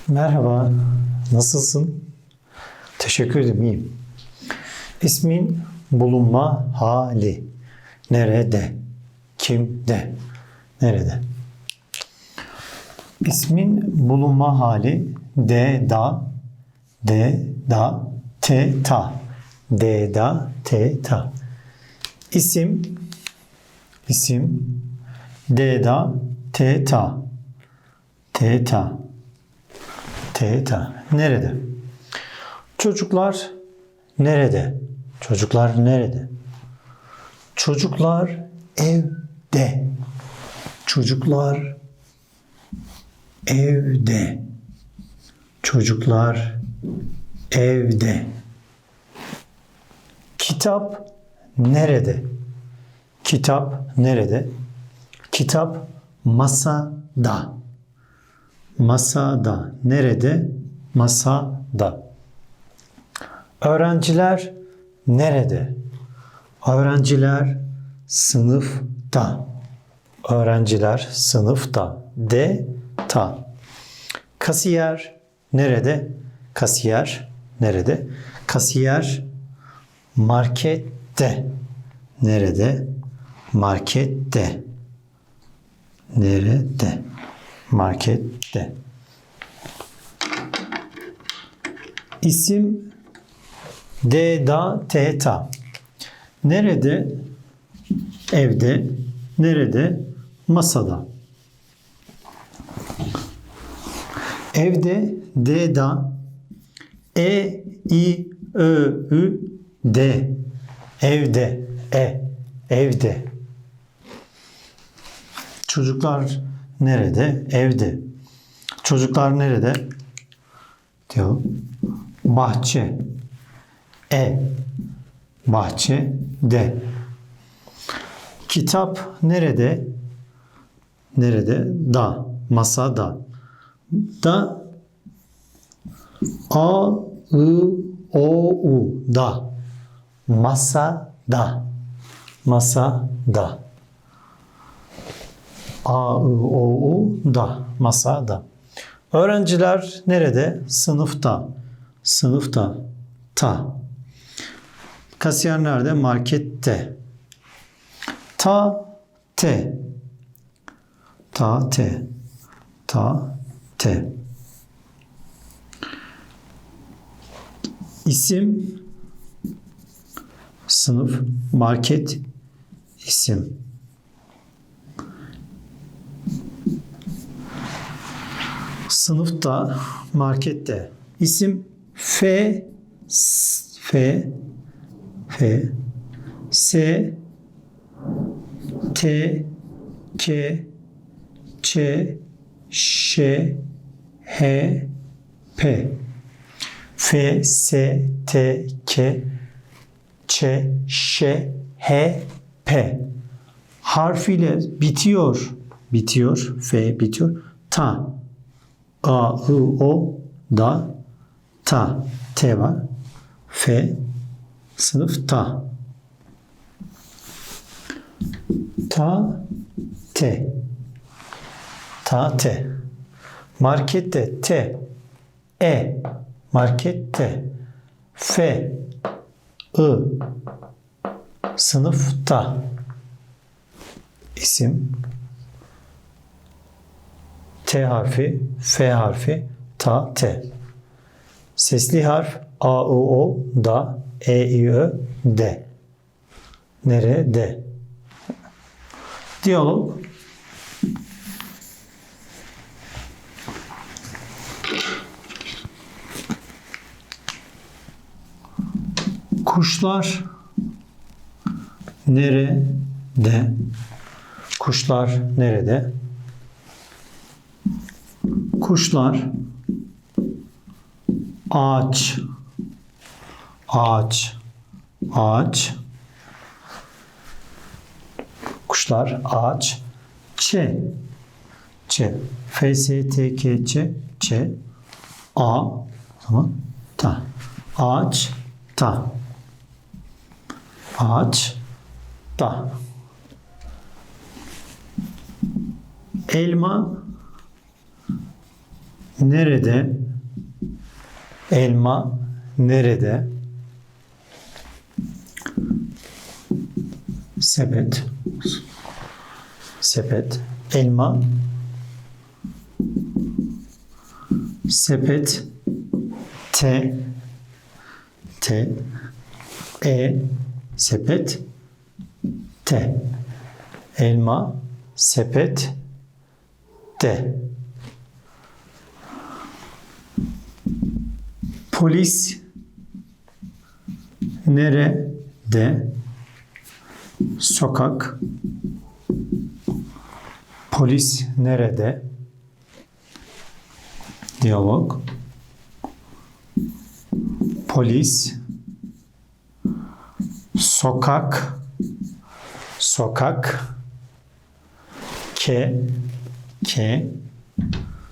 Merhaba, nasılsın? Teşekkür ederim, iyiyim. İsmin bulunma hali. Nerede? Kimde? Nerede? İsmin bulunma hali de da, te ta. De da, te ta. İsim, de da, te ta. Te ta. Teta. Nerede? Çocuklar nerede? Çocuklar nerede? Çocuklar evde. Çocuklar evde. Çocuklar evde. Kitap nerede? Kitap nerede? Kitap masada. Masada. Nerede? Masada. Öğrenciler nerede? Öğrenciler sınıfta. Öğrenciler sınıfta. De ta. Kasiyer nerede? Kasiyer nerede? Kasiyer markette. Nerede? Markette. Nerede? Markette. İsim de da te ta. Nerede? Evde. Nerede? Masada. Evde de da i ö ü de. Evde. Evde. Çocuklar nerede? Evde. Çocuklar nerede? Diyor. Bahçe. Bahçe de. Kitap nerede? Nerede? Da. Masada. Da. A, I, O, U. Da. Masada. Masada. A, I, O, U, da. Masada. Öğrenciler nerede? Sınıfta. Sınıfta. Ta. Kasiyer nerede? Markette. Ta, te. Ta, te. Ta, te. İsim, sınıf, market, isim. Sınıfta, markette. İsim F, S, T, K, Ç, Ş, H, P. F, S, T, K, Ç, Ş, H, P. Harfiyle bitiyor. Bitiyor. F bitiyor. Ta. A, I, O, da, ta. T var. F, sınıf ta. Ta, te. Ta, te. Markette, te. Markette. F, I. Sınıfta. İsim. T harfi, F harfi, ta, te. Sesli harf A, I, O, da, E, I, Ö, de. Nerede? Diyalog. Kuşlar nerede? Kuşlar nerede? Kuşlar ağaç. Kuşlar ağaç. Ç. F, S, T, K, Ç. A. Tamam. Ta. Ağaç. Ta. Ağaç. Ta. Elma Nerede? Elma nerede? Sepet. Sepet. Elma. Sepet. T. T. E. Sepet. T. Elma. Sepet. T. Polis nerede? Sokak. Polis nerede? Diyalog. Polis. Sokak. Sokak. Ke.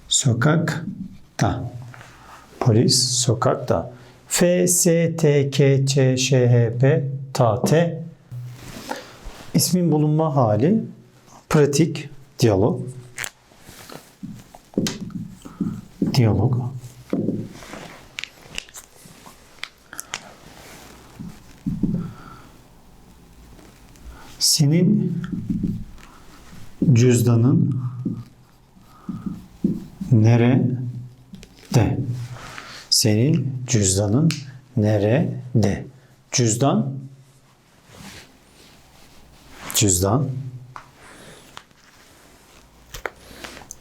Sokakta. Polis sokakta. F, S, T, K, Ç, Ş, H, P, T, T. İsmin bulunma hali. Pratik. Diyalog. Diyalog. Senin cüzdanın nerede? Senin cüzdanın nerede? Cüzdan. Cüzdan.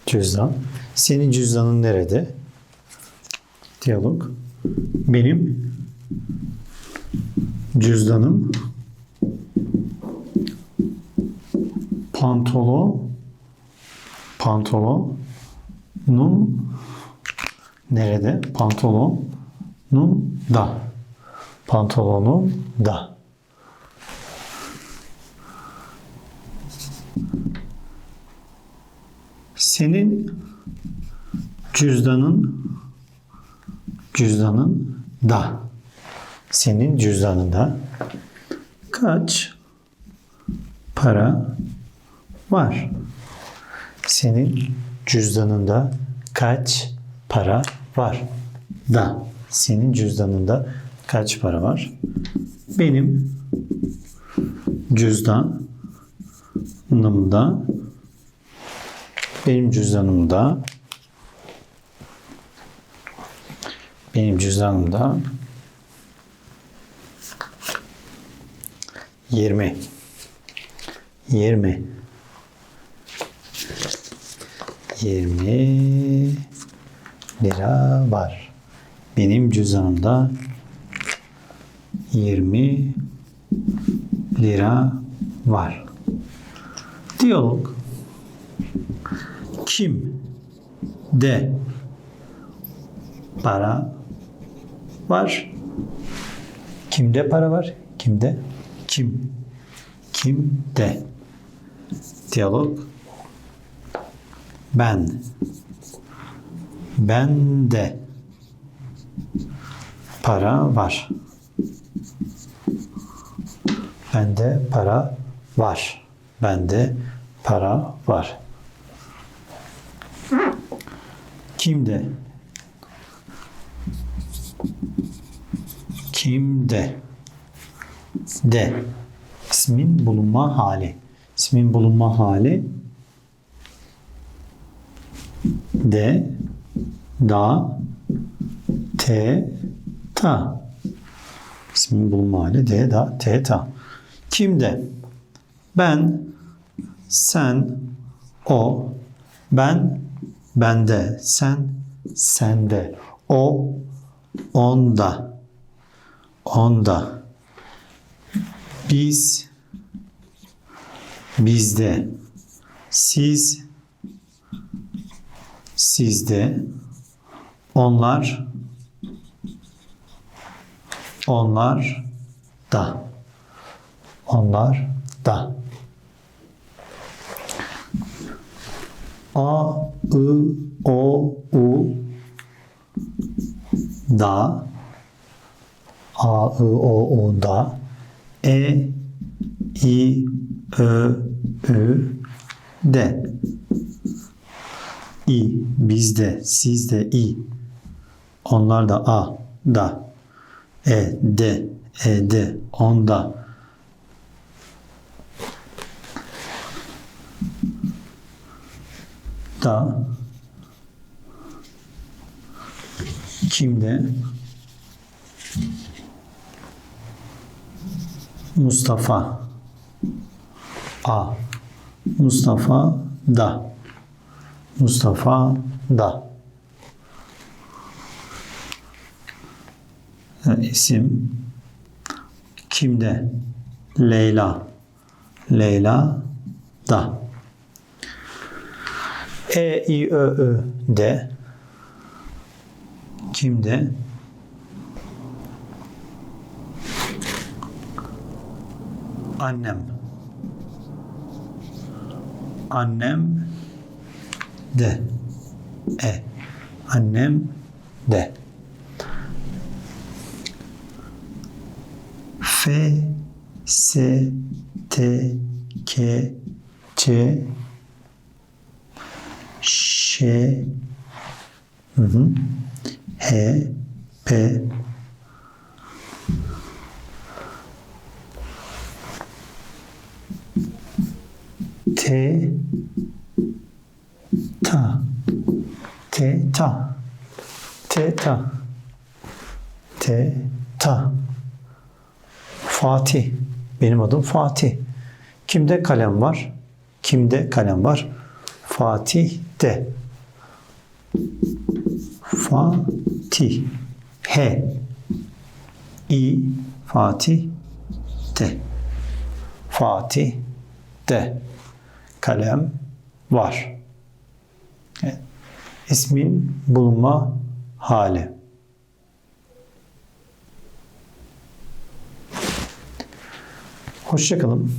Cüzdan. Senin cüzdanın nerede? Diyalog. Benim cüzdanım pantolonum nerede? Pantolonumda. Pantolonumda. Senin cüzdanında. Senin cüzdanında kaç para var? Senin cüzdanında kaç para var? Da. Senin cüzdanında kaç para var? Benim cüzdanımda benim cüzdanımda 20 lira var. Benim cüzdanımda 20 lira var. Diyalog. Kimde para var? Kimde para var? Kimde? Kimde? Diyalog. Bende para var. Bende para var. Bende para var. Kimde? De. İsmin bulunma hali. İsmin bulunma hali de, da, te, ta. İsmin bulunma hali de, da, te, ta. Kimde? Ben, sen, o, ben, bende, sen, sende, o, onda, biz, bizde, siz, sizde, onlar, da. A, I, O, U, da. A, I, O, U, da. E, I, Ö, Ü, de. i, bizde, sizde i. Onlar da a, da. De, onda. Da. Kimde? Mustafa. A. Mustafa da. Mustafa da. İsim. Kimde? Leyla. Leyla da. I, Ö, de. Kimde? Annem. Annem de. Annem de. F, S, T, K, Ç, Ş, H, P, T, ta, T, ta, T, ta, T, ta. Fatih. Benim adım Fatih. Kimde kalem var? Kimde kalem var? Fatih'te. Fatih. H. İ. Fatih. De. Fatih. De. Kalem var. Evet. İsmin bulunma hali. Hoşça kalın.